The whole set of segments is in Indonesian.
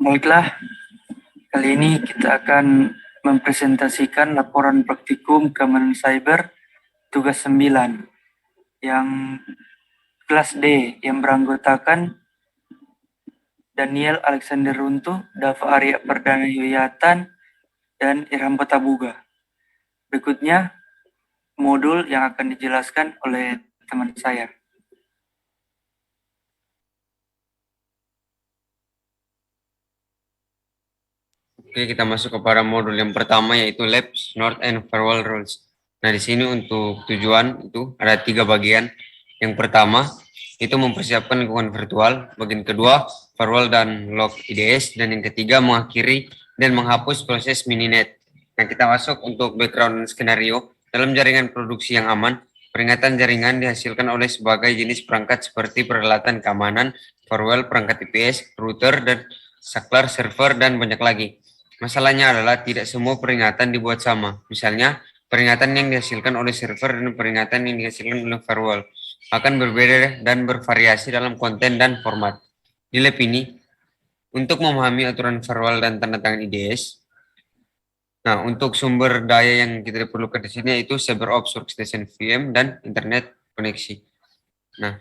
Baiklah, kali ini kita akan mempresentasikan laporan praktikum keamanan cyber tugas 9 yang kelas D yang beranggotakan Daniel Alexander Runtuh, Dava Arya Perdana Yuyatan, dan Irham Patabuga. Berikutnya modul yang akan dijelaskan oleh teman saya. Oke, kita masuk kepada modul yang pertama yaitu Lab Snort and Firewall Rules. Nah, di sini untuk tujuan itu ada 3 bagian. Yang pertama itu mempersiapkan lingkungan virtual, bagian kedua firewall dan log IDS, dan yang ketiga mengakhiri dan menghapus proses mininet. Nah, kita masuk untuk background skenario. Dalam jaringan produksi yang aman, peringatan jaringan dihasilkan oleh sebagai jenis perangkat seperti peralatan keamanan, firewall, perangkat IPS, router, dan saklar server, dan banyak lagi. Masalahnya adalah tidak semua peringatan dibuat sama. Misalnya, peringatan yang dihasilkan oleh server dan peringatan yang dihasilkan oleh firewall akan berbeda dan bervariasi dalam konten dan format. Di lab ini, untuk memahami aturan firewall dan tanda tangan IDS, nah untuk sumber daya yang kita perlukan di sini yaitu CyberOps Workstation VM dan internet koneksi. Nah,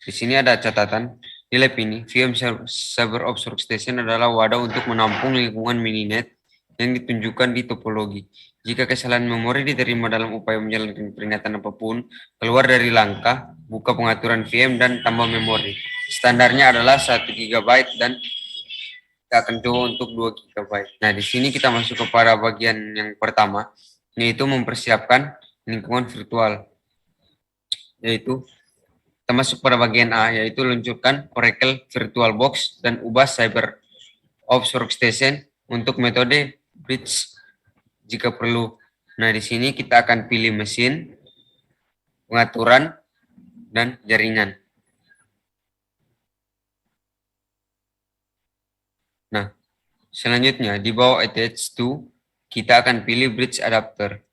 di sini ada catatan. Di lab ini, VM CyberOps Workstation adalah wadah untuk menampung lingkungan mininet yang ditunjukkan di topologi. Jika kesalahan memori diterima dalam upaya menjalankan peringatan apapun, keluar dari langkah, buka pengaturan VM dan tambah memori. Standarnya adalah 1 GB dan kita akan coba untuk 2 GB. Nah, di sini kita masuk kepada bagian yang pertama, yaitu mempersiapkan lingkungan virtual. Yaitu kita masuk pada bagian A, yaitu luncurkan Oracle VirtualBox dan ubah CyberOps Workstation untuk metode bridge jika perlu. Nah, di sini kita akan pilih mesin, pengaturan, dan jaringan. Nah, selanjutnya di bawah attach to, kita akan pilih bridge adapter.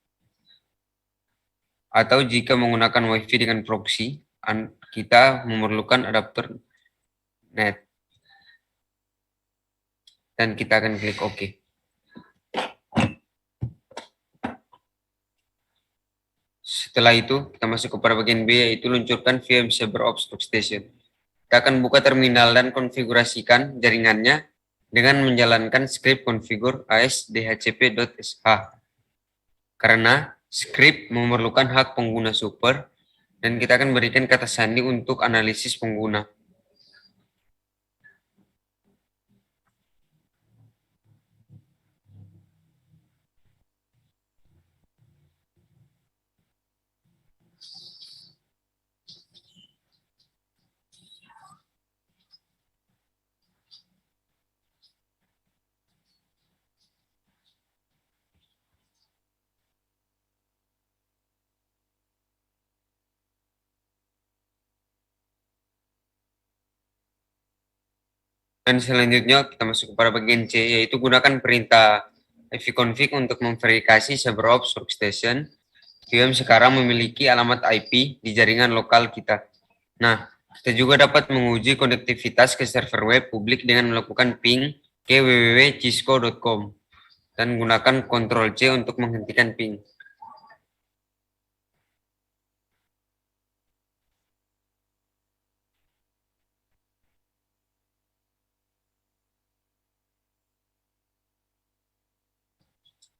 Atau jika menggunakan WiFi dengan proxy, kita memerlukan adapter net. Dan kita akan klik OK. Setelah itu, kita masuk kepada bagian B, yaitu luncurkan VM CyberOps Workstation. Kita akan buka terminal dan konfigurasikan jaringannya dengan menjalankan script configure asdhcp.sh. Karena script memerlukan hak pengguna super, dan kita akan berikan kata sandi untuk analisis pengguna. Dan selanjutnya kita masuk kepada bagian C, yaitu gunakan perintah ivconfig untuk memverifikasi CyberOps Workstation. VM sekarang memiliki alamat IP di jaringan lokal kita. Nah, kita juga dapat menguji konektivitas ke server web publik dengan melakukan ping ke www.cisco.com dan gunakan Ctrl C untuk menghentikan ping.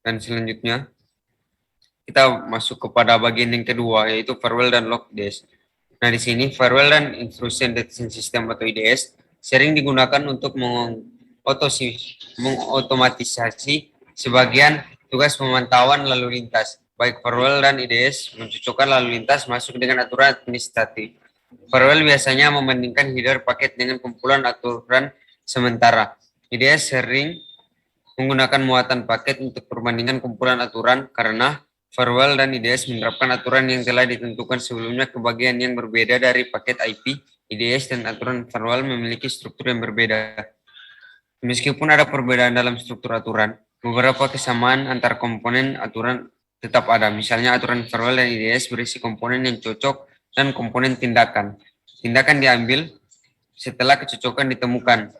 Dan selanjutnya, kita masuk kepada bagian yang kedua, yaitu firewall dan log IDS. Nah, di sini firewall dan intrusion detection system atau IDS sering digunakan untuk mengotomatisasi sebagian tugas pemantauan lalu lintas. Baik firewall dan IDS mencocokkan lalu lintas masuk dengan aturan administratif. Firewall biasanya membandingkan header paket dengan kumpulan aturan sementara. IDS sering menggunakan muatan paket untuk perbandingan kumpulan aturan karena firewall dan IDS menerapkan aturan yang telah ditentukan sebelumnya ke bagian yang berbeda dari paket IP. IDS dan aturan firewall memiliki struktur yang berbeda. Meskipun ada perbedaan dalam struktur aturan, beberapa kesamaan antar komponen aturan tetap ada. Misalnya aturan firewall dan IDS berisi komponen yang cocok dan komponen tindakan. Tindakan diambil setelah kecocokan ditemukan.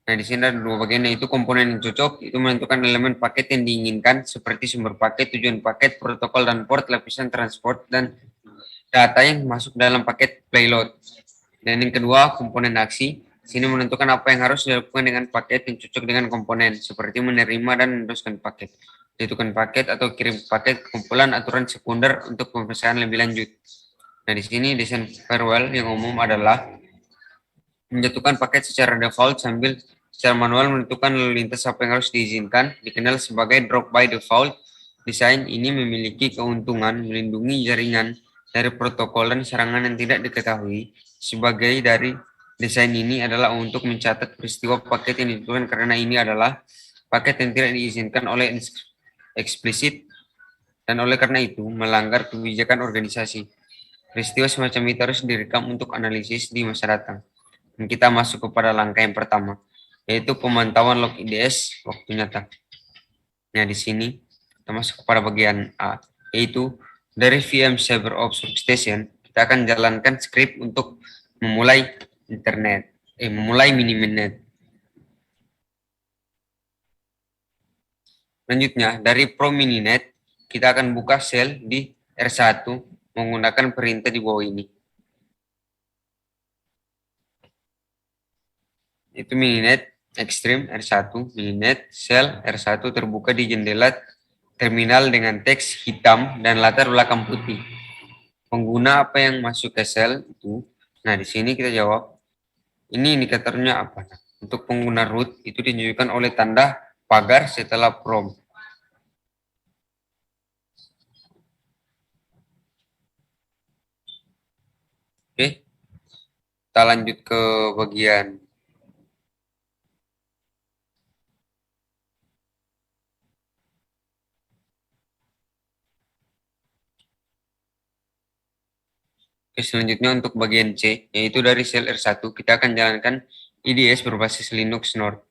Nah, di sini ada dua bagian, yaitu komponen yang cocok, itu menentukan elemen paket yang diinginkan, seperti sumber paket, tujuan paket, protokol dan port, lapisan transport, dan data yang masuk dalam paket payload. Dan yang kedua, komponen aksi. Sini menentukan apa yang harus dilakukan dengan paket yang cocok dengan komponen, seperti menerima dan meneruskan paket, menentukan paket atau kirim paket, kumpulan aturan sekunder untuk pemeriksaan lebih lanjut. Nah, di sini desain firewall yang umum adalah menjatuhkan paket secara default sambil secara manual menentukan lalu lintas apa yang harus diizinkan, dikenal sebagai drop by default. Desain ini memiliki keuntungan melindungi jaringan dari protokol dan serangan yang tidak diketahui. Sebagai dari desain ini adalah untuk mencatat peristiwa paket yang ditentukan karena ini adalah paket yang tidak diizinkan oleh eksplisit dan oleh karena itu melanggar kebijakan organisasi. Peristiwa semacam itu harus direkam untuk analisis di masa datang. Dan kita masuk kepada langkah yang pertama, yaitu pemantauan log IDS waktu nyata. Nah, di sini kita masuk kepada bagian A, yaitu dari VM CyberOps Workstation, kita akan jalankan script untuk memulai memulai mini-mainnet. Selanjutnya, dari Pro Mininet, kita akan buka shell di R1 menggunakan perintah di bawah ini. Itu mininet Extreme R1, mininet shell R1 terbuka di jendela terminal dengan teks hitam dan latar belakang putih. Pengguna apa yang masuk ke shell itu? Nah, di sini kita jawab, ini indikatornya apa? Nah, untuk pengguna root itu ditunjukkan oleh tanda pagar setelah prompt. Oke, kita lanjut ke bagian selanjutnya untuk bagian C, yaitu dari shell R1, kita akan jalankan IDS berbasis Linux Nord.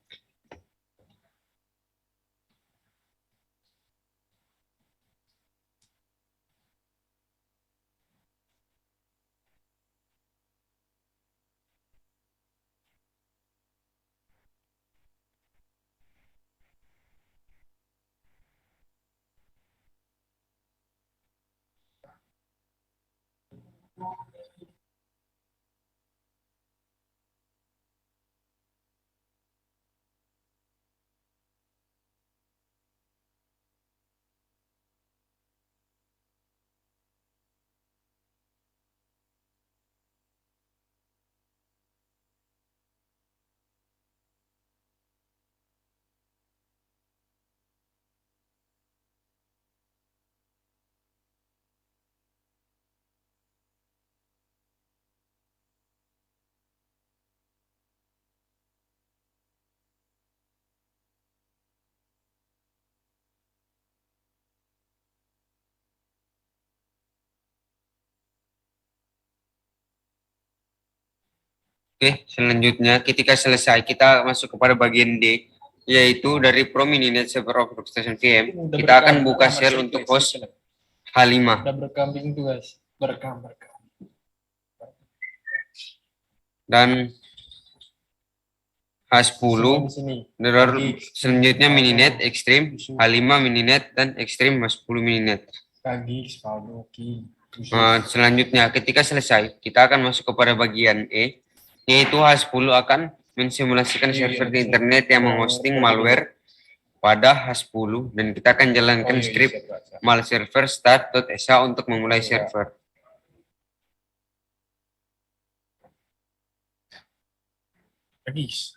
Oke, selanjutnya ketika selesai kita masuk kepada bagian D, yaitu dari Prominent Server of Workstation VM. Kita akan buka shell untuk host H5. Udah berkambing tuh guys, berkam. Dan H10, Di sini. selanjutnya Mininet Extreme, H5 Mininet, dan Extreme H10 Mininet. Kagi, Spaldo, Ki. Selanjutnya ketika selesai, kita akan masuk kepada bagian E, yaitu H10 akan mensimulasikan server di internet yang menghosting malware pada H10 dan kita akan jalankan script mal server start.sh untuk memulai server. Kagis.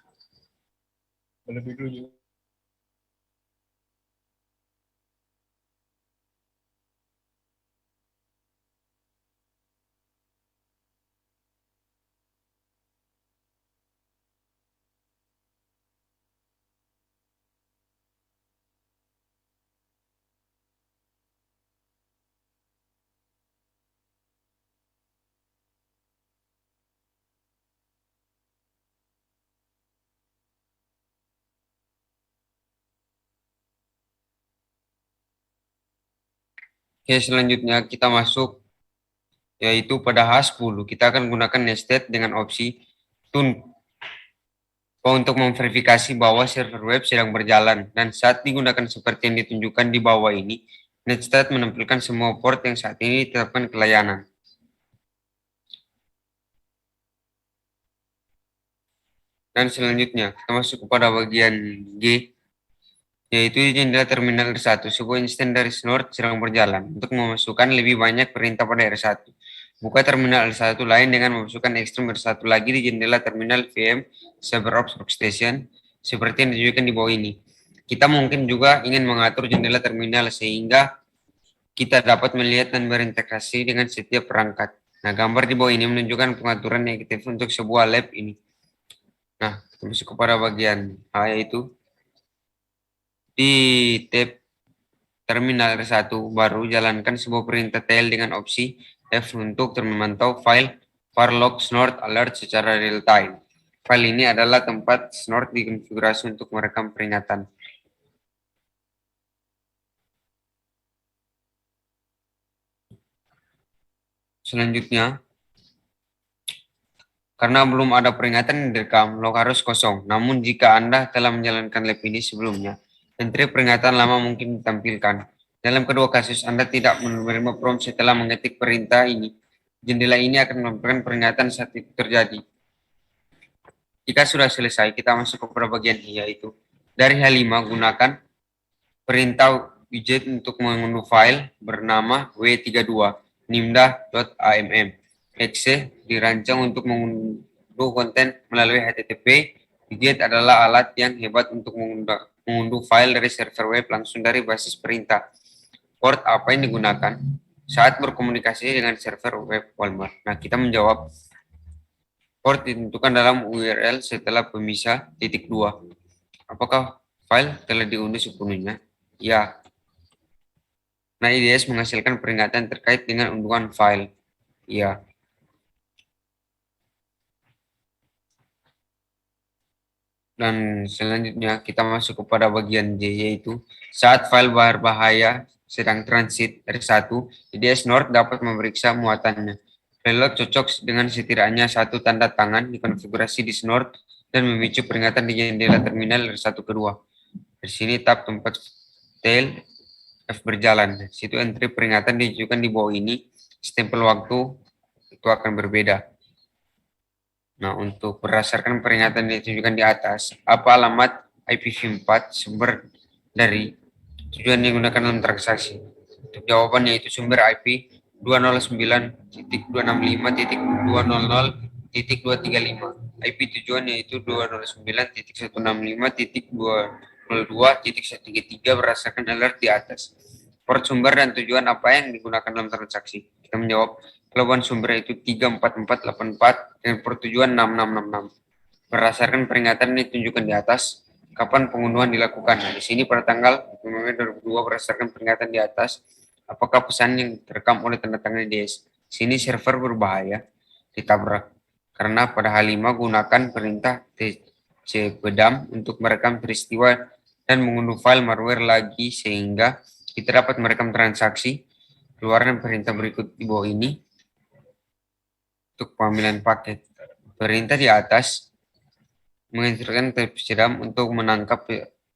Lebih dulu juga. Oke, selanjutnya kita masuk yaitu pada H10. Kita akan gunakan nested dengan opsi tune untuk memverifikasi bahwa server web sedang berjalan, dan saat digunakan seperti yang ditunjukkan di bawah ini, Netstat menampilkan semua port yang saat ini ditetapkan ke layanan. Dan selanjutnya, kita masuk kepada bagian G, yaitu jendela terminal R1. Sebuah instansi dari Snort sedang berjalan untuk memasukkan lebih banyak perintah pada R1. Buka terminal R1 lain dengan memasukkan ekstrem R1 lagi di jendela terminal VM Server Ops Workstation, seperti yang ditunjukkan di bawah ini. Kita mungkin juga ingin mengatur jendela terminal sehingga kita dapat melihat dan berintegrasi dengan setiap perangkat. Nah, gambar di bawah ini menunjukkan pengaturan yang aktif untuk sebuah lab ini. Nah, kita masuk kepada bagian A, yaitu di tab terminal R1 baru jalankan sebuah perintah tail dengan opsi F untuk memantau file Farlog Snort Alert secara real time. File ini adalah tempat Snort dikonfigurasi untuk merekam peringatan. Selanjutnya, karena belum ada peringatan yang direkam, log harus kosong. Namun jika Anda telah menjalankan lab ini sebelumnya, entry peringatan lama mungkin ditampilkan. Dalam kedua kasus, Anda tidak menerima prompt setelah mengetik perintah ini. Jendela ini akan menampilkan peringatan saat itu terjadi. Jika sudah selesai, kita masuk ke bagian I, yaitu dari H5 gunakan perintah widget untuk mengunduh file bernama w32 nimda.amm. Exe dirancang untuk mengunduh konten melalui HTTP. Widget adalah alat yang hebat untuk mengunduh file dari server web langsung dari basis perintah. Port apa yang digunakan saat berkomunikasi dengan server web Walmart? Nah, kita menjawab port ditentukan dalam URL setelah pemisah .2. Apakah file telah diunduh sepenuhnya? Ya. Nah, IDS menghasilkan peringatan terkait dengan unduhan file. Ya. Dan selanjutnya kita masuk kepada bagian J, yaitu saat file berbahaya sedang transit R1, IDS Snort dapat memeriksa muatannya. Reload cocok dengan setidaknya satu tanda tangan dikonfigurasi di Snort dan memicu peringatan di jendela terminal R1 kedua. Di sini tab tempat tail F berjalan. Situ entry peringatan ditunjukkan di bawah ini. Stempel waktu itu akan berbeda. Nah, untuk berdasarkan peringatan yang ditunjukkan di atas, apa alamat IPv4 sumber dari tujuan yang digunakan dalam transaksi? Untuk jawabannya itu sumber IP 209.265.200.235. IP tujuan yaitu 209.165.202.133 berdasarkan alert di atas. Port sumber dan tujuan apa yang digunakan dalam transaksi? Kita menjawab, pelabuhan sumber itu 34484 dan port tujuan 6666. Berdasarkan peringatan yang ditunjukkan di atas, kapan pengunduhan dilakukan? Nah, di sini pada tanggal 5 Mei 2002 berdasarkan peringatan di atas, apakah pesan yang terekam oleh tanda tangan IDS? Sini server berbahaya ditabrak. Karena pada H5 gunakan perintah tcpdam untuk merekam peristiwa dan mengunduh file malware lagi sehingga kita dapat merekam transaksi. Keluaran perintah berikut di bawah ini untuk pengambilan paket. Perintah di atas menginstruksikan tcpdam untuk menangkap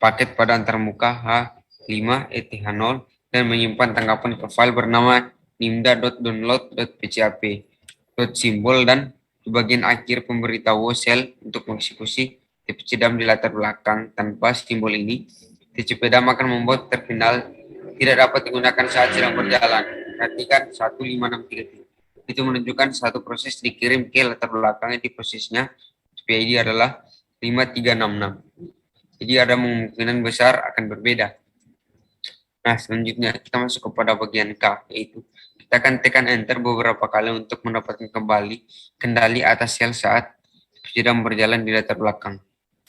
paket pada antarmuka H5 ETH0 dan menyimpan tanggapan ke file bernama nimda.download.pcap. Simbol dan di bagian akhir pemberitahu shell untuk mengeksekusi tcpdam di latar belakang. Tanpa simbol ini, tcpdam akan membuat terminal tidak dapat digunakan saat sedang berjalan. Perhatikan 1563. Itu menunjukkan satu proses dikirim ke latar belakang, di prosesnya PID adalah 5366. Jadi ada kemungkinan besar akan berbeda. Nah, selanjutnya kita masuk kepada bagian K, yaitu kita akan tekan enter beberapa kali untuk mendapatkan kembali kendali atas sel saat sedang berjalan di latar belakang.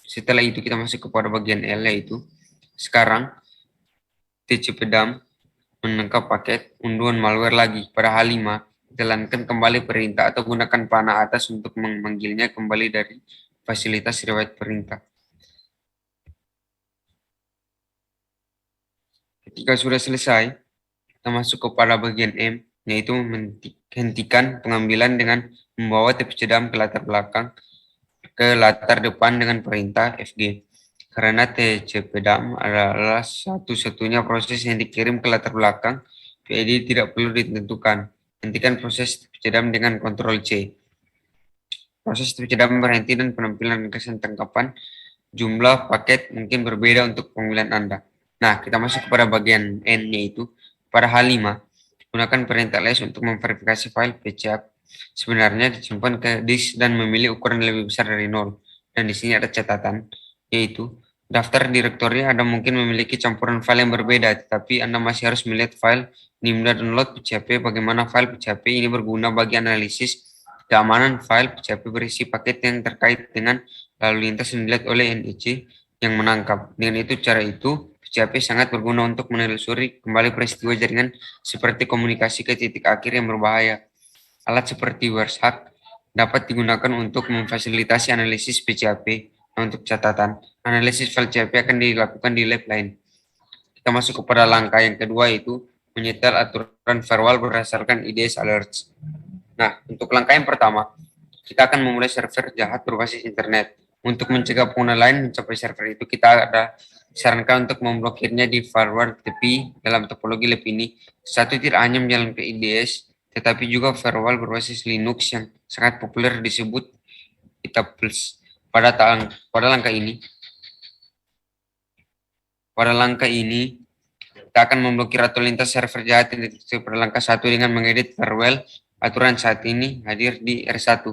Setelah itu kita masuk kepada bagian L, yaitu sekarang tcpdam menangkap paket unduhan malware lagi. Pada H5, jalankan kembali perintah atau gunakan panah atas untuk memanggilnya kembali dari fasilitas riwayat perintah. Ketika sudah selesai, kita masuk kepada bagian M, yaitu menghentikan pengambilan dengan membawa tcpdam ke latar belakang. ke latar depan dengan perintah fg. Karena tcpdam adalah satu-satunya proses yang dikirim ke latar belakang, PID tidak perlu ditentukan. Hentikan proses tcpdam dengan Ctrl C. Proses tcpdam berhenti dan penampilan kesan tangkapan jumlah paket mungkin berbeda untuk pemilihan Anda. Nah, kita masuk kepada bagian N, yaitu pada H5, gunakan perintah ls untuk memverifikasi file PCAP. Sebenarnya disimpan ke disk dan memilih ukuran lebih besar dari 0. Dan di sini ada catatan, yaitu daftar direktori Anda mungkin memiliki campuran file yang berbeda, tetapi Anda masih harus melihat file nimda download PCAP. Bagaimana file PCAP ini berguna bagi analisis keamanan file PCAP berisi paket yang terkait dengan lalu lintas yang dilihat oleh NEC yang menangkap. Dengan itu, cara itu, PCAP sangat berguna untuk menelusuri kembali peristiwa jaringan seperti komunikasi ke titik akhir yang berbahaya. Alat seperti WiresHack dapat digunakan untuk memfasilitasi analisis PCAP. Nah, untuk catatan, analisis file PCAP akan dilakukan di lab lain. Kita masuk kepada langkah yang kedua, yaitu menyetel aturan firewall berdasarkan IDS alerts. Nah, untuk langkah yang pertama, kita akan memulai server jahat berbasis internet. Untuk mencegah pengguna lain mencapai server itu, kita ada disarankan untuk memblokirnya di firewall tepi. Dalam topologi lab ini, satu tidak hanya menjalankan IDS, tetapi juga firewall berbasis Linux yang sangat populer disebut Itaplus. Pada langkah ini, kita akan memblokir atau lintas server jahat yang deteksi pada langkah 1 dengan mengedit firewall. Aturan saat ini hadir di R1.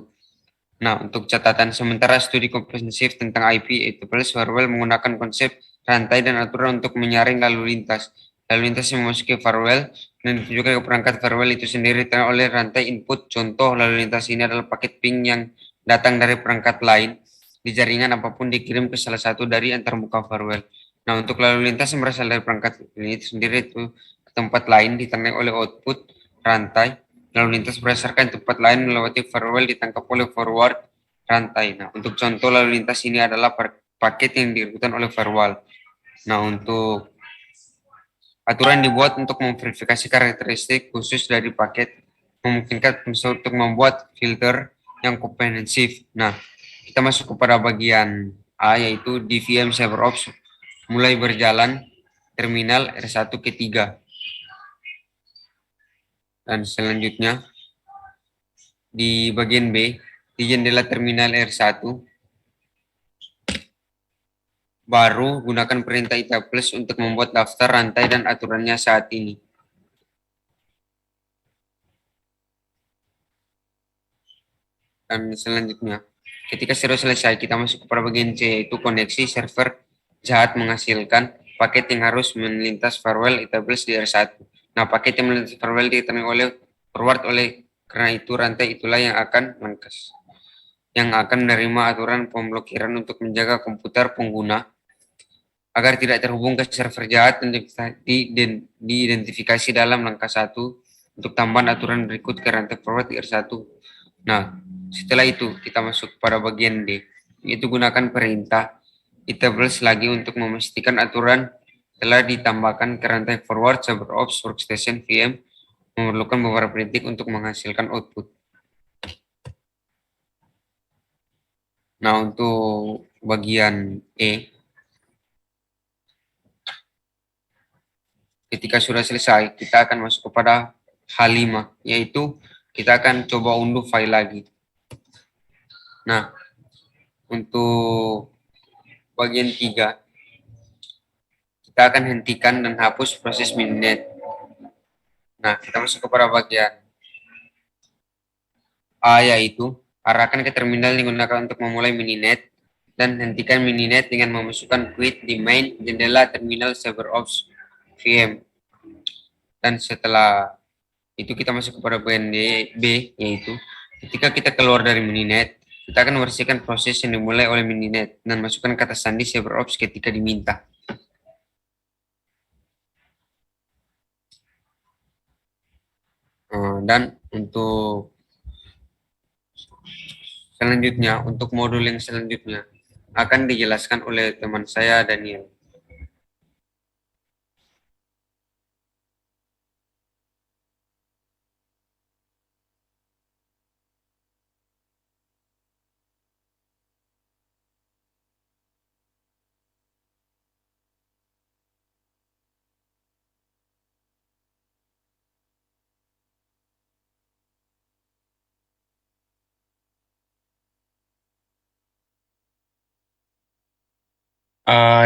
Nah, untuk catatan sementara studi komprehensif tentang IP Itaplus firewall menggunakan konsep rantai dan aturan untuk menyaring lalu lintas. Lalu lintas yang memasuki firewall dan ditunjukkan ke perangkat firewall itu sendiri oleh rantai input. Contoh lalu lintas ini adalah paket ping yang datang dari perangkat lain di jaringan apapun dikirim ke salah satu dari antarmuka firewall. Nah, untuk lalu lintas yang berasal dari perangkat ini itu sendiri itu ke tempat lain ditandai oleh output rantai. Lalu lintas berdasarkan tempat lain melewati firewall ditangkap oleh forward rantai. Nah, untuk contoh lalu lintas ini adalah paket yang dikirimkan oleh firewall. Nah, untuk aturan dibuat untuk memverifikasi karakteristik khusus dari paket, memungkinkan untuk membuat filter yang komprehensif. Nah, kita masuk kepada bagian A, yaitu DVM CyberOps mulai berjalan terminal R1 ke 3. Dan selanjutnya, di bagian B, di jendela terminal R1, baru gunakan perintah Itaplus untuk membuat daftar rantai dan aturannya saat ini. Dan selanjutnya, ketika sudah selesai, kita masuk kepada bagian C, yaitu koneksi server jahat menghasilkan paket yang harus melintas firewall Itaplus di R1. Nah, paket yang melintas firewall diterima oleh forward karena itu rantai itulah yang akan menerima aturan pemblokiran untuk menjaga komputer pengguna agar tidak terhubung ke server jahat dan diidentifikasi dalam langkah 1 untuk tambahan aturan berikut ke rantai forward R1. Nah, setelah itu kita masuk pada bagian D, yaitu gunakan perintah Itaplus lagi untuk memastikan aturan telah ditambahkan ke rantai forward CyberOps Workstation VM memerlukan beberapa detik untuk menghasilkan output. Nah, untuk bagian E, ketika sudah selesai, kita akan masuk kepada H5, yaitu kita akan coba unduh file lagi. Nah, untuk bagian 3, kita akan hentikan dan hapus proses mininet. Nah, kita masuk kepada bagian A, yaitu arahkan ke terminal yang digunakan untuk memulai mininet dan hentikan mininet dengan memasukkan quit di main jendela terminal CyberOps VM. Dan setelah itu kita masuk kepada bagian B, yaitu ketika kita keluar dari mininet, kita akan membersihkan proses yang dimulai oleh mininet dan masukkan kata sandi CyberOps ketika diminta. Dan untuk selanjutnya, untuk modul yang selanjutnya akan dijelaskan oleh teman saya, Daniel.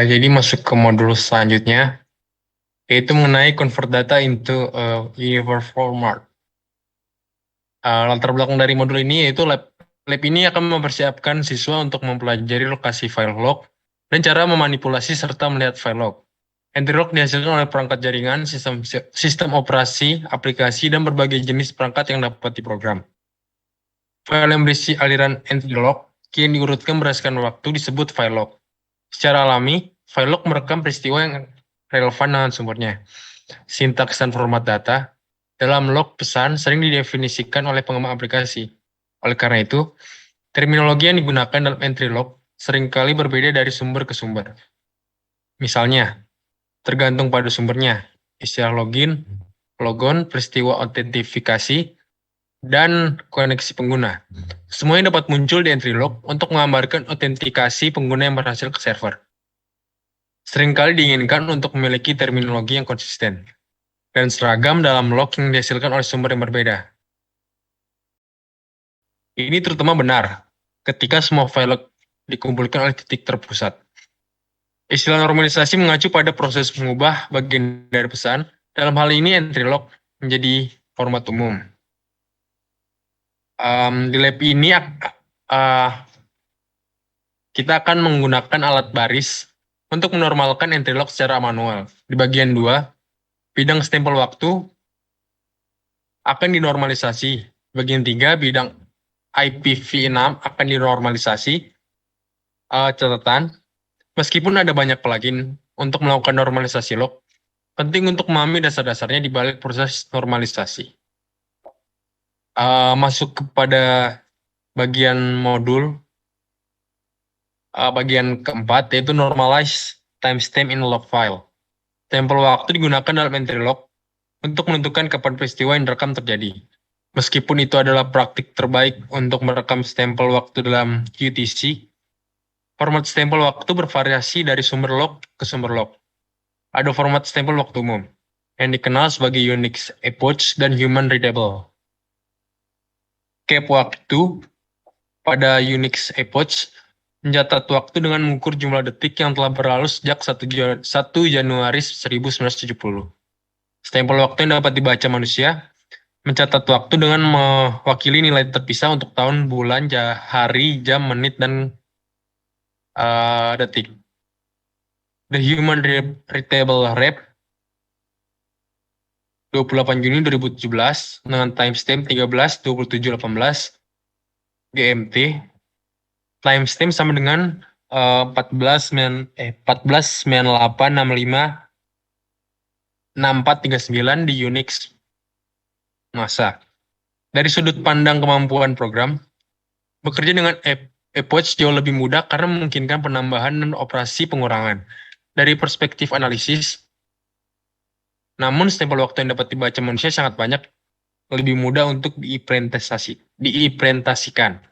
Jadi masuk ke modul selanjutnya, yaitu mengenai convert data into universe format. Latar belakang dari modul ini yaitu lab ini akan mempersiapkan siswa untuk mempelajari lokasi file log dan cara memanipulasi serta melihat file log. Entry log dihasilkan oleh perangkat jaringan, sistem operasi, aplikasi, dan berbagai jenis perangkat yang dapat diprogram. File yang berisi aliran entry log kini diurutkan berdasarkan waktu disebut file log. Secara alami, file log merekam peristiwa yang relevan dengan sumbernya. Sintaks dan format data dalam log pesan sering didefinisikan oleh pengembang aplikasi. Oleh karena itu, terminologi yang digunakan dalam entry log seringkali berbeda dari sumber ke sumber. Misalnya, tergantung pada sumbernya, istilah login, logon, peristiwa autentifikasi, dan koneksi pengguna. Semuanya dapat muncul di entry log untuk menggambarkan autentikasi pengguna yang berhasil ke server. Seringkali diinginkan untuk memiliki terminologi yang konsisten dan seragam dalam log yang dihasilkan oleh sumber yang berbeda. Ini terutama benar ketika semua file log dikumpulkan oleh titik terpusat. Istilah normalisasi mengacu pada proses mengubah bagian dari pesan. Dalam hal ini entry log menjadi format umum. Di lab ini kita akan menggunakan alat baris untuk menormalkan entry log secara manual. Di bagian 2, bidang stempel waktu akan dinormalisasi. Bagian 3, bidang IPv6 akan dinormalisasi. Catatan, meskipun ada banyak plugin untuk melakukan normalisasi log, penting untuk memahami dasar-dasarnya di balik proses normalisasi. Masuk kepada bagian modul, bagian keempat, yaitu normalize timestamp in log file. Stempel waktu digunakan dalam entry log untuk menentukan kapan peristiwa yang direkam terjadi. Meskipun itu adalah praktik terbaik untuk merekam stempel waktu dalam QTC, format stempel waktu bervariasi dari sumber log ke sumber log. Ada format stempel waktu umum, yang dikenal sebagai Unix epoch dan human readable. Cap waktu pada Unix epoch mencatat waktu dengan mengukur jumlah detik yang telah berlalu sejak 1 Januari 1970. Stempel waktu yang dapat dibaca manusia mencatat waktu dengan mewakili nilai terpisah untuk tahun, bulan, hari, jam, menit, dan detik. The Human Readable Rep 28 Juni 2017 dengan timestamp 13.27.18 GMT. Timestamp sama dengan 14.9865.6439 di Unix masa. Dari sudut pandang kemampuan program, bekerja dengan epoch jauh lebih mudah karena memungkinkan penambahan dan operasi pengurangan. Dari perspektif analisis, namun stempel waktu yang dapat dibaca manusia sangat banyak, lebih mudah untuk diimplementasikan.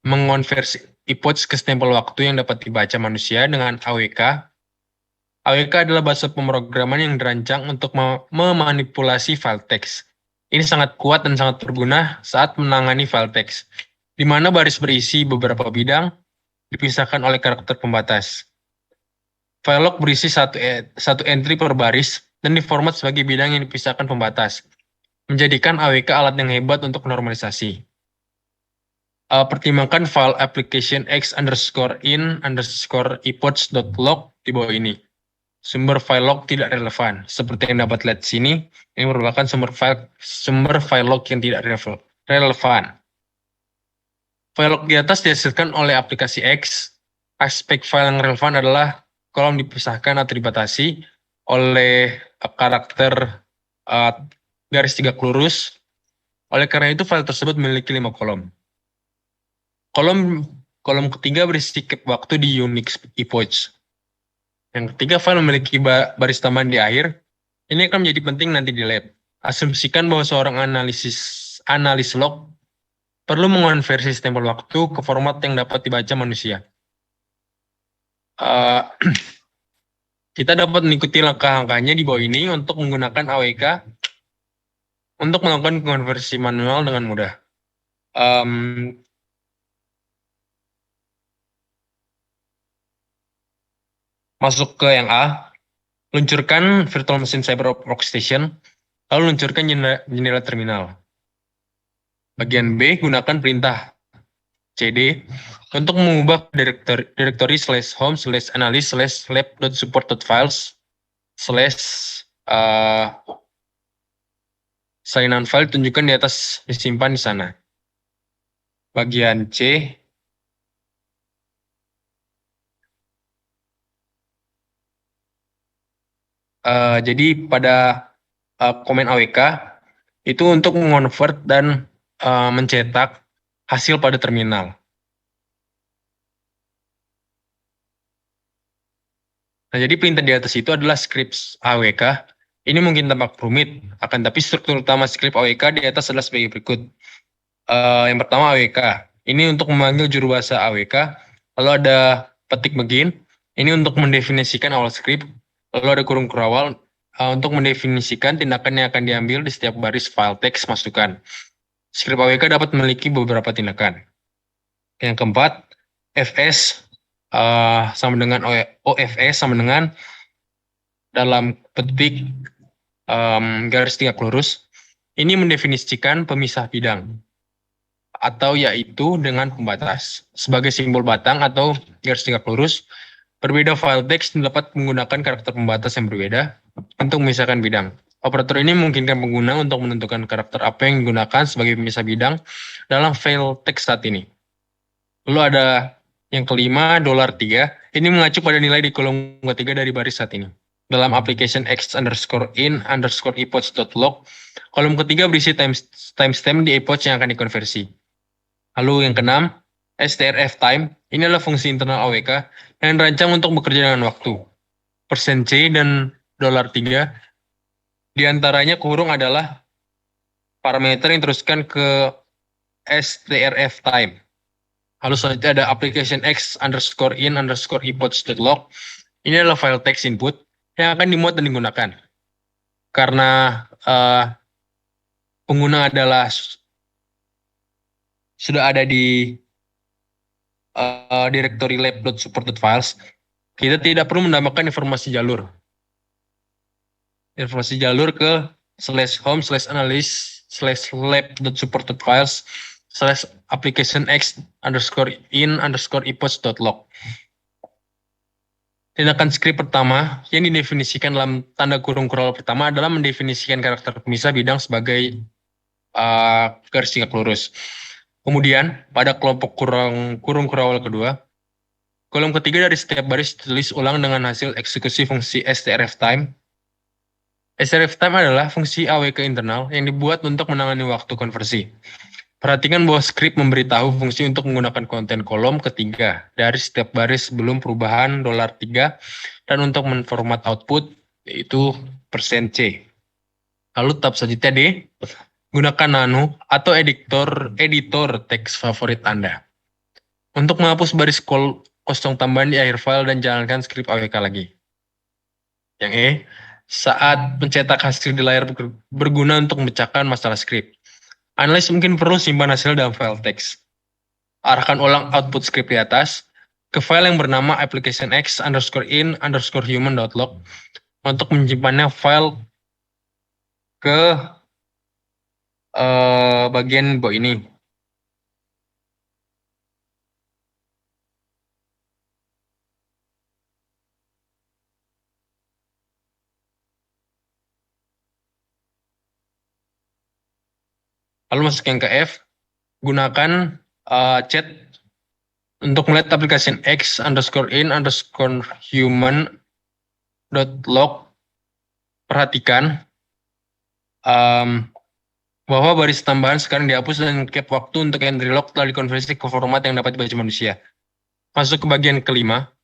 Mengonversi epoch ke stempel waktu yang dapat dibaca manusia dengan AWK. AWK adalah bahasa pemrograman yang dirancang untuk memanipulasi file teks. Ini sangat kuat dan sangat berguna saat menangani file teks, di mana baris berisi beberapa bidang dipisahkan oleh karakter pembatas. File log berisi satu entry per baris dan diformat sebagai bidang yang dipisahkan pembatas, menjadikan AWK alat yang hebat untuk normalisasi. Pertimbangkan file application x_in_epoch.log di bawah ini. Sumber file log tidak relevan. Seperti yang dapat lihat di sini, ini merupakan sumber file log yang tidak relevan. File log di atas dihasilkan oleh aplikasi X. Aspek file yang relevan adalah kolom dipisahkan atau dibatasi oleh karakter garis 3 lurus. Oleh karena itu, file tersebut memiliki 5 kolom. Kolom ketiga berisi cap waktu di Unix epoch. Yang ketiga, file memiliki baris tambahan di akhir. Ini akan menjadi penting nanti di lab. Asumsikan bahwa seorang analis log perlu mengonversi stempel waktu ke format yang dapat dibaca manusia. Kita dapat mengikuti langkah-langkahnya di bawah ini untuk menggunakan AWK untuk melakukan konversi manual dengan mudah. Masuk ke yang A, luncurkan virtual machine cyber workstation, lalu luncurkan jendela terminal. Bagian B, gunakan perintah CD untuk mengubah directory /home/analyst/lab.support.files salinan file tunjukkan di atas disimpan di sana. Bagian C, jadi pada komen AWK itu untuk mengonvert dan mencetak hasil pada terminal. Nah, jadi perintah di atas itu adalah script AWK. Ini mungkin tampak rumit, akan tapi struktur utama script AWK di atas adalah sebagai berikut. Yang pertama AWK. Ini untuk memanggil juru bahasa AWK. Lalu ada petik begin. Ini untuk mendefinisikan awal script. Lalu ada kurung kurawal untuk mendefinisikan tindakan yang akan diambil di setiap baris file teks masukan. Script AWK dapat memiliki beberapa tindakan. Yang keempat, fs sama dengan OFS sama dengan dalam petik garis tegak lurus. Ini mendefinisikan pemisah bidang atau yaitu dengan pembatas. Sebagai simbol batang atau garis tegak lurus, berbeda file teks dapat menggunakan karakter pembatas yang berbeda untuk memisahkan bidang. Operator ini memungkinkan pengguna untuk menentukan karakter apa yang digunakan sebagai pemisah bidang dalam file teks saat ini. Lalu ada yang kelima, $3. Ini mengacu pada nilai di kolom ketiga dari baris saat ini. Dalam application x_in_epoch.log, kolom ketiga berisi timestamp di epoch yang akan dikonversi. Lalu yang keenam, strftime. Ini adalah fungsi internal AWK yang dirancang untuk bekerja dengan waktu. %C dan $3 diantaranya kurung adalah parameter yang teruskan ke strftime. Lalu selanjutnya ada application x_in_epoch.log. Ini adalah file text input yang akan dimuat dan digunakan. Karena pengguna adalah sudah ada di directory lab.support.files, kita tidak perlu menambahkan informasi jalur. Informasi jalur ke /home/analyst/lab.support.files /application x_in_epoch.log. Tindakan script pertama yang didefinisikan dalam tanda kurung kurawal pertama adalah mendefinisikan karakter pemisah bidang sebagai garis tegak lurus. Kemudian pada kelompok kurung kurawal kedua, kolom ketiga dari setiap baris ditulis ulang dengan hasil eksekusi fungsi strftime. strftime adalah fungsi AWK internal yang dibuat untuk menangani waktu konversi. Perhatikan bahwa script memberitahu fungsi untuk menggunakan konten kolom ketiga dari setiap baris sebelum perubahan $3 dan untuk menformat output yaitu %C. Lalu tab selanjutnya D, gunakan nano atau editor teks favorit Anda. Untuk menghapus baris kosong tambahan di akhir file dan jalankan script AWK lagi. Yang E, saat mencetak hasil di layar berguna untuk memecahkan masalah script. Analis mungkin perlu simpan hasil dalam file teks. Arahkan ulang output script di atas ke file yang bernama application x_in_human.log untuk menyimpannya file ke bagian bawah ini. Lalu masuk yang ke F, gunakan chat untuk melihat application x_in_human.log. Perhatikan bahwa baris tambahan sekarang dihapus dan cap waktu untuk entry log telah dikonversi ke format yang dapat dibaca manusia. Masuk ke bagian kelima.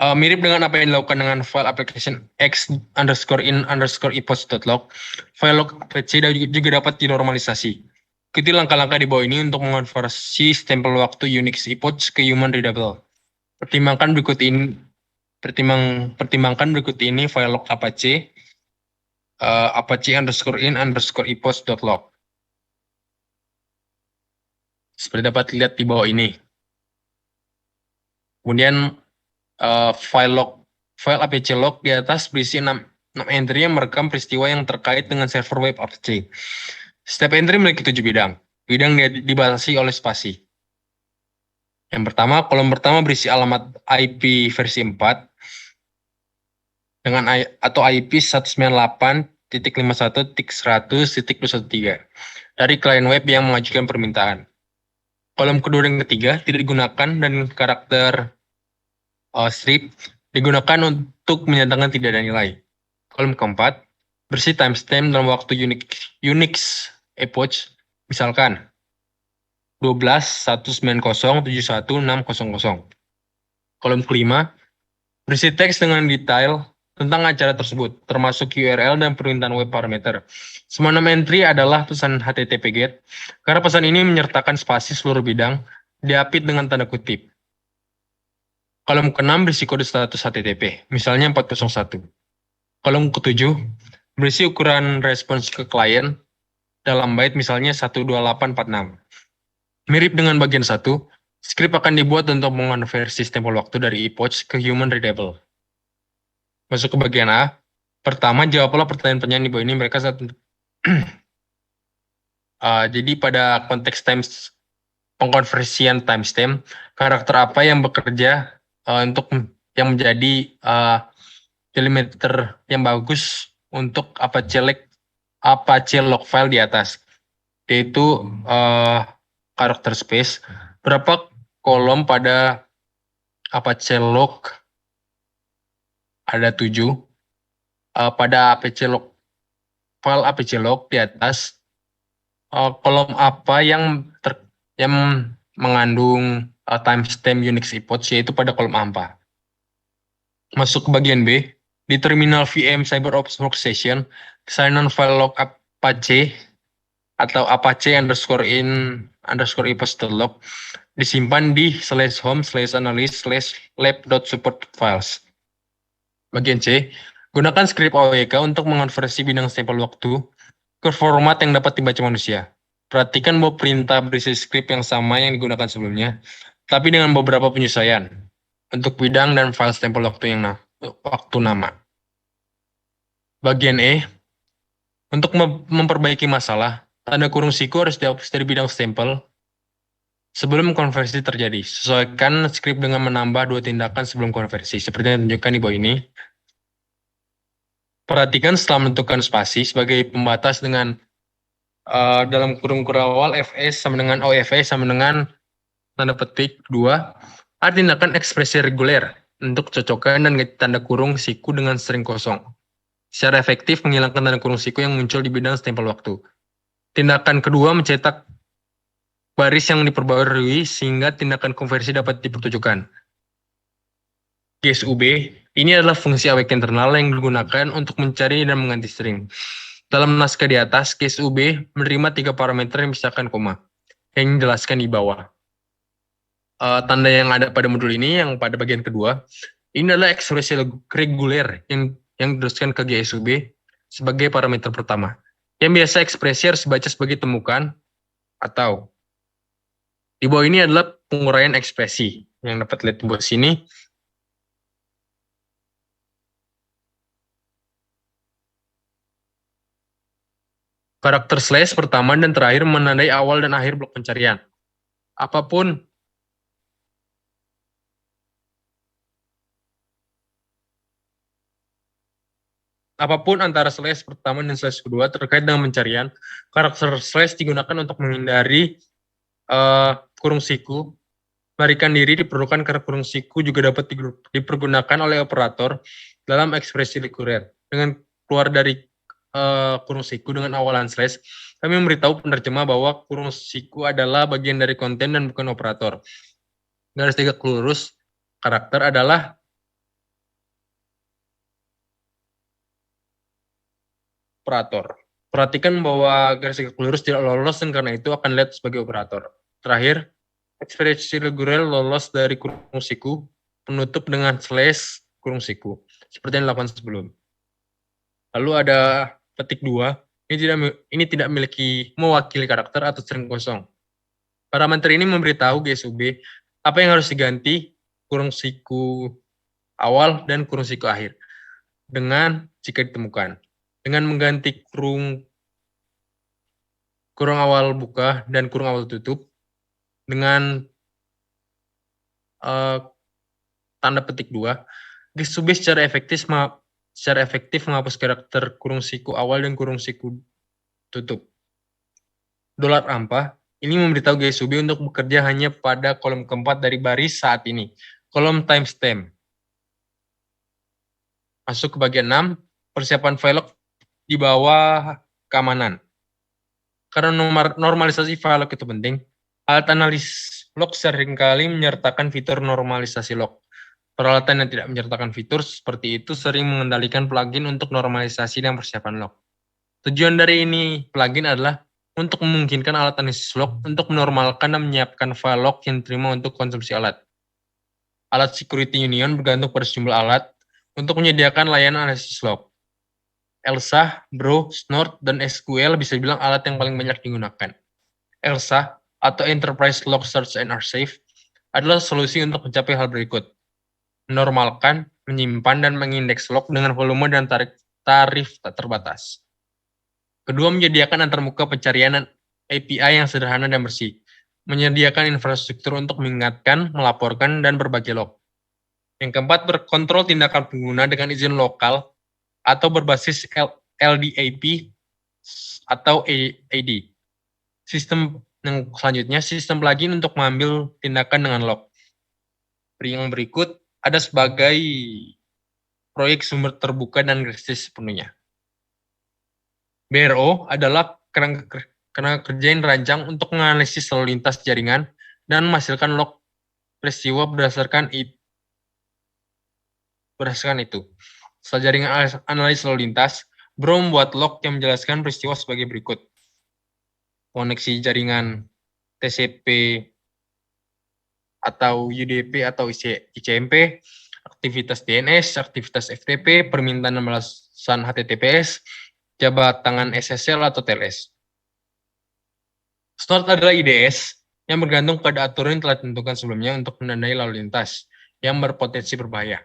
Mirip dengan apa yang dilakukan dengan file application x_in_epoch.log, file log PC juga dapat dinormalisasi. Ikuti langkah-langkah di bawah ini untuk mengonversi stempel waktu Unix epoch ke human readable. Pertimbangkan berikut ini file log Apache Apache_in_epoch.log. Seperti dapat dilihat di bawah ini. Kemudian file APC log di atas berisi 6 entry yang merekam peristiwa yang terkait dengan server web APC. Setiap entry memiliki 7 bidang. Bidang dibatasi oleh spasi. Yang pertama, kolom pertama berisi alamat IP versi 4 dengan atau IP 198.51.100.213 dari klien web yang mengajukan permintaan. Kolom kedua dan ketiga tidak digunakan dan karakter strip digunakan untuk menyatakan tidak ada nilai. Kolom keempat berisi timestamp dalam waktu Unix epoch, misalkan 12.190.71.600. Kolom kelima berisi teks dengan detail tentang acara tersebut, termasuk URL dan permintaan web parameter. Semua 6 entry adalah pesan HTTP GET, karena pesan ini menyertakan spasi seluruh bidang, diapit dengan tanda kutip. Kolom ke-6 berisi kode status HTTP, misalnya 401. Kolom ke-7 berisi ukuran respons ke klien dalam byte, misalnya 12846. Mirip dengan bagian 1, skrip akan dibuat untuk mengonversi stempel waktu dari epoch ke human readable. Masuk ke bagian A. Pertama, jawablah pertanyaan-pertanyaan di bawah ini. Mereka jadi pada konteks pengkonversian timestamp, karakter apa yang bekerja untuk yang menjadi delimiter yang bagus untuk Apache log file di atas, yaitu karakter space. Berapa kolom pada Apache log? Ada 7. Pada Apache log file Apache log di atas, kolom apa yang mengandung timestamp Unix epoch, yaitu pada kolom A4. Masuk ke bagian B. Di terminal VM CyberOps Workstation, salinan file log Apache atau Apache_in_epoch.log disimpan di /home/analyst/lab.support_files. Bagian C, gunakan skrip AWK untuk mengonversi bidang stempel waktu ke format yang dapat dibaca manusia. Perhatikan bahwa perintah berisi skrip yang sama yang digunakan sebelumnya, tapi dengan beberapa penyesuaian untuk bidang dan file stempel waktu waktu nama. Bagian E, untuk memperbaiki masalah, tanda kurung siku harus dihapus dari bidang stempel sebelum konversi terjadi. Sesuaikan skrip dengan menambah 2 tindakan sebelum konversi, seperti yang ditunjukkan di bawah ini. Perhatikan setelah menentukan spasi sebagai pembatas dengan dalam kurung awal fs sama dengan OFS sama dengan tanda petik 2, ada tindakan ekspresi reguler untuk cocokkan dan tanda kurung siku dengan string kosong. Secara efektif menghilangkan tanda kurung siku yang muncul di bidang stempel waktu. Tindakan kedua mencetak baris yang diperbarui sehingga tindakan konversi dapat dipertunjukkan. GSUB, ini adalah fungsi AWK internal yang digunakan untuk mencari dan mengganti string. Dalam naskah di atas, GSUB menerima 3 parameter yang misalkan koma, yang dijelaskan di bawah. Tanda yang ada pada modul ini, yang pada bagian kedua, ini adalah ekspresi reguler yang diteruskan ke GSUB sebagai parameter pertama. Yang biasa ekspresi harus dibaca sebagai temukan atau di bawah ini adalah penguraian ekspresi yang dapat lihat di bawah sini. Karakter slash pertama dan terakhir menandai awal dan akhir blok pencarian. Apapun antara slash pertama dan slash kedua terkait dengan pencarian, karakter slash digunakan untuk menghindari kurung siku. Melarikan diri diperlukan karena kurung siku juga dapat dipergunakan oleh operator dalam ekspresi reguler. Dengan keluar dari kurung siku dengan awalan slash, kami memberitahu penerjemah bahwa kurung siku adalah bagian dari konten dan bukan operator. Garis tegak lurus karakter adalah operator. Perhatikan bahwa garis tegak lurus tidak lolos dan karena itu akan lihat sebagai operator. Terakhir, ekspresi reguler lolos dari kurung siku, penutup dengan slash kurung siku, seperti yang dilakukan sebelum. Lalu ada petik 2, ini tidak mewakili karakter atau string kosong. Para menteri ini memberitahu GSUB apa yang harus diganti kurung siku awal dan kurung siku akhir dengan jika ditemukan. Dengan mengganti kurung awal buka dan kurung awal tutup dengan tanda petik 2, GSUB secara efektif menghapus karakter kurung siku awal dan kurung siku tutup. Dolar AMPA ini memberitahu GSUB untuk bekerja hanya pada kolom keempat dari baris saat ini, kolom timestamp. Masuk ke bagian 6, persiapan file log di bawah keamanan. Karena normalisasi file log itu penting, alat analis log seringkali menyertakan fitur normalisasi log. Peralatan yang tidak menyertakan fitur seperti itu sering mengendalikan plugin untuk normalisasi dan persiapan log. Tujuan dari ini plugin adalah untuk memungkinkan alat analisis log untuk menormalkan dan menyiapkan file log yang diterima untuk konsumsi alat. Alat Security Union bergantung pada sejumlah alat untuk menyediakan layanan analisis log. ELSA, Bro, Snort, dan SQL bisa dibilang alat yang paling banyak digunakan. ELSA, atau Enterprise Log Search and Archive, adalah solusi untuk mencapai hal berikut. Menormalkan, menyimpan, dan mengindeks log dengan volume dan tarif tak terbatas. Kedua, menyediakan antarmuka pencarian dan API yang sederhana dan bersih. Menyediakan infrastruktur untuk mengingatkan, melaporkan, dan berbagi log. Yang keempat, berkontrol tindakan pengguna dengan izin lokal atau berbasis LDAP atau AD. Sistem yang selanjutnya, sistem plugin untuk mengambil tindakan dengan log. Yang berikut ada sebagai proyek sumber terbuka dan gratis sepenuhnya. BRO adalah kerangka kerja yang dirancang untuk menganalisis lalu lintas jaringan dan menghasilkan log peristiwa berdasarkan itu. Setelah jaringan analisis lalu lintas, Bro membuat log yang menjelaskan peristiwa sebagai berikut. Koneksi jaringan TCP atau UDP atau ICMP, aktivitas DNS, aktivitas FTP, permintaan dan balasan HTTPS, jabat tangan SSL atau TLS. Snort adalah IDS yang bergantung pada aturan yang telah ditentukan sebelumnya untuk menandai lalu lintas yang berpotensi berbahaya.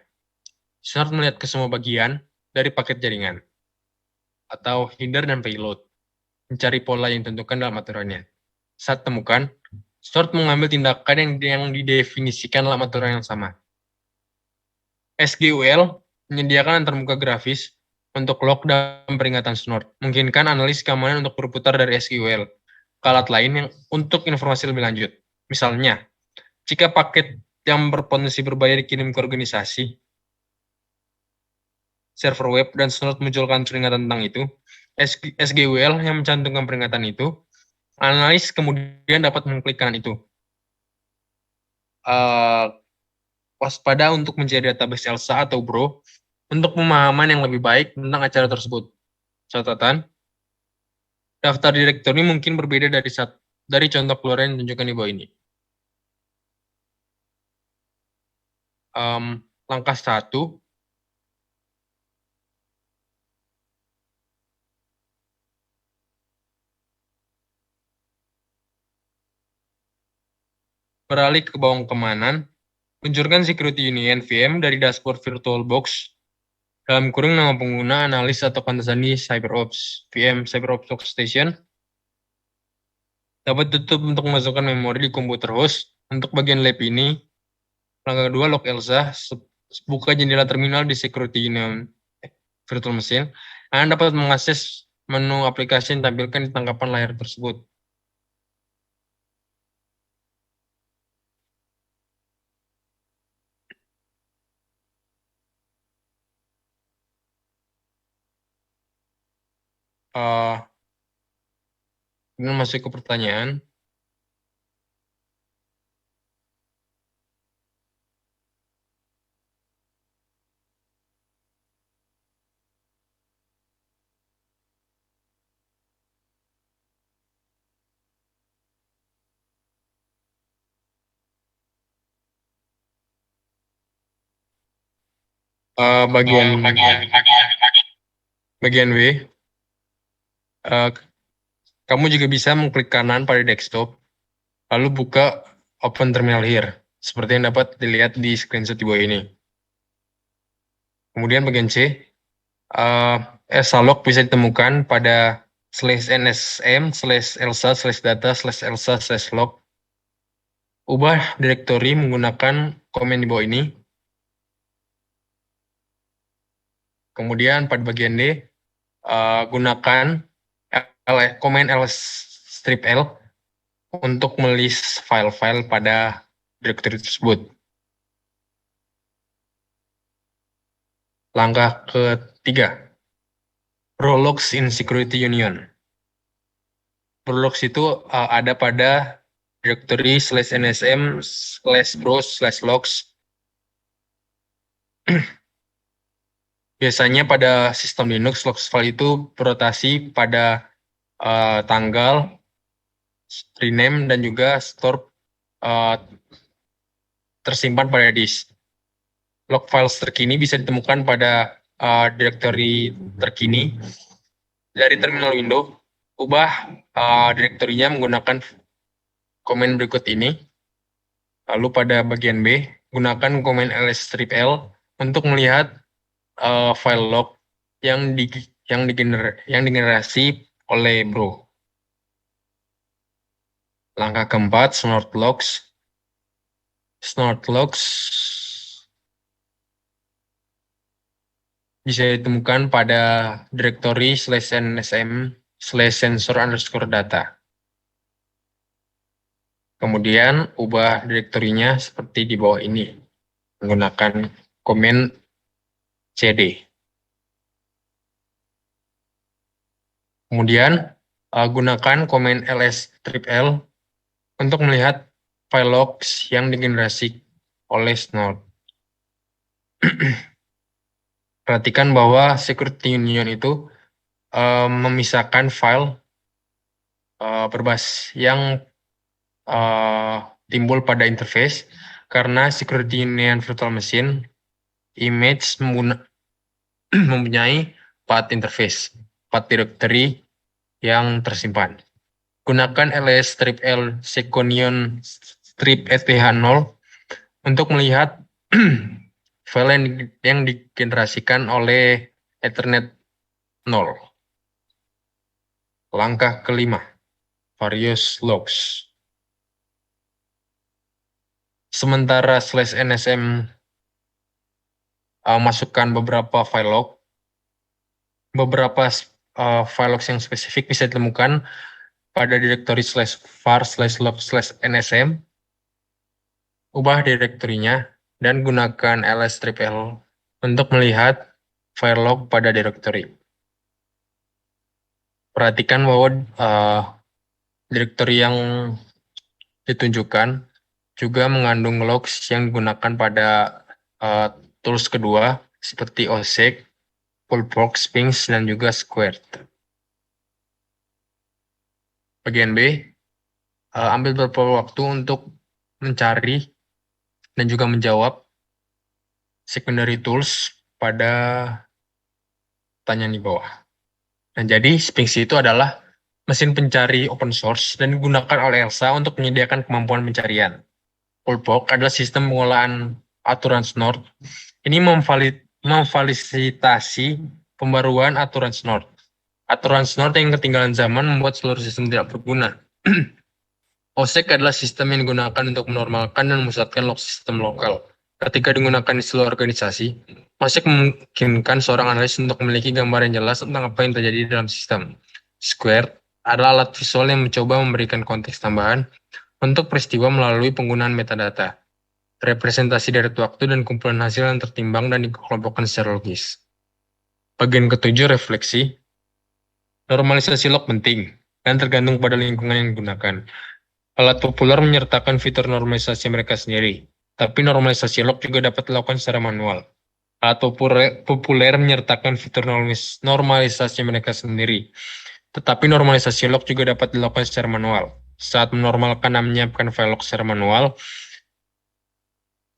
Snort melihat ke semua bagian dari paket jaringan atau header dan payload, mencari pola yang ditentukan dalam aturannya. Saat temukan, Snort mengambil tindakan yang didefinisikan dalam aturan yang sama. SGUL menyediakan antarmuka grafis untuk log dan peringatan Snort, memungkinkan analis keamanan untuk berputar dari SQL ke alat lain yang untuk informasi lebih lanjut. Misalnya, jika paket yang berpotensi berbahaya dikirim ke organisasi, server web, dan Snort munculkan peringatan tentang itu, SGUL yang mencantumkan peringatan itu, analis kemudian dapat mengklikkan itu. Waspada untuk mencari database ELSA atau Bro untuk pemahaman yang lebih baik tentang acara tersebut. Catatan, daftar direktori mungkin berbeda dari contoh keluaran yang ditunjukkan di bawah ini. Langkah 1, beralih ke bawah keamanan, luncurkan Security Union VM dari dashboard VirtualBox dalam kurung nama pengguna, analis, atau kontesan CyberOps. VM CyberOps Workstation dapat tutup untuk memasukkan memori di komputer host. Untuk bagian lab ini, langkah kedua, log ELSA, buka jendela terminal di Security Union Virtual Machine. Anda dapat mengakses menu aplikasi yang ditampilkan di tangkapan layar tersebut. Kemudian masuk ke pertanyaan. Bagian W, kamu juga bisa mengklik kanan pada desktop Lalu buka Open Terminal Here, seperti yang dapat dilihat di screenshot di bawah ini. Kemudian bagian C, log bisa ditemukan pada /nsm/elsa/data/elsa/log. Ubah direktori menggunakan komen di bawah ini. Kemudian pada bagian D, gunakan komen ls-l untuk melist file-file pada direktori tersebut. Langkah ketiga, prologs in security union. Prologs itu ada pada directory /nsm/browse/logs. Biasanya pada sistem Linux, logs file itu berotasi pada tanggal, rename, dan juga store tersimpan pada disk. Log files terkini bisa ditemukan pada directory terkini. Dari terminal window, ubah direktorinya menggunakan komen berikut ini. Lalu pada bagian B, gunakan komen ls-l untuk melihat file log yang digenerasi oleh Bro. Langkah keempat, snort logs. Snort logs bisa ditemukan pada directory /nsm/sensor_data. Kemudian ubah direktorinya seperti di bawah ini menggunakan komen cd. Kemudian gunakan komen ls-l untuk melihat file logs yang digenerasi oleh snort. Perhatikan bahwa security union itu memisahkan file berbasis yang timbul pada interface karena security union virtual machine image mempunyai path interface, path directory yang tersimpan. Gunakan ls-l seconion -eth0 untuk melihat file yang digenerasikan oleh Ethernet 0. Langkah kelima, various logs. Sementara /nsm masukkan beberapa file log, beberapa file logs yang spesifik bisa ditemukan pada direktori /var/log/nsm. Ubah direktorinya dan gunakan ls-l untuk melihat file log pada direktori. Perhatikan bahwa direktori yang ditunjukkan juga mengandung logs yang digunakan pada tools kedua seperti OSEC, Pullbox, Sphinx, dan juga Squared. Bagian B, ambil beberapa waktu untuk mencari dan juga menjawab secondary tools pada pertanyaan di bawah. Dan jadi Sphinx itu adalah mesin pencari open source dan digunakan oleh Elsa untuk menyediakan kemampuan pencarian. Pullbox adalah sistem pengolahan aturan snort. Ini memfasilitasi pembaruan aturan snort. Aturan snort yang ketinggalan zaman membuat seluruh sistem tidak berguna. OSEC adalah sistem yang digunakan untuk menormalkan dan memusatkan log sistem lokal. Ketika digunakan di seluruh organisasi, OSEC memungkinkan seorang analis untuk memiliki gambaran jelas tentang apa yang terjadi dalam sistem. Squared adalah alat visual yang mencoba memberikan konteks tambahan untuk peristiwa melalui penggunaan metadata, representasi dari waktu, dan kumpulan hasil yang tertimbang dan dikelompokkan secara logis. Bagian ketujuh, refleksi. Normalisasi log penting dan tergantung pada lingkungan yang digunakan. Alat populer menyertakan fitur normalisasi mereka sendiri, tapi normalisasi log juga dapat dilakukan secara manual. Alat populer menyertakan fitur normalisasi mereka sendiri, tetapi normalisasi log juga dapat dilakukan secara manual. Saat menormalkan dan menyiapkan file log secara manual,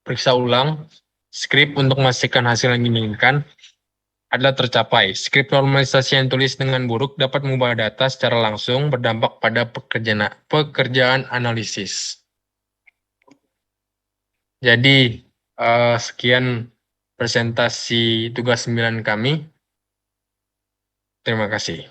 periksa ulang skrip untuk memastikan hasil yang diinginkan. adalah tercapai. Skrip normalisasi yang tulis dengan buruk dapat mengubah data secara langsung berdampak pada pekerjaan analisis. Jadi, sekian presentasi tugas 9 kami. Terima kasih.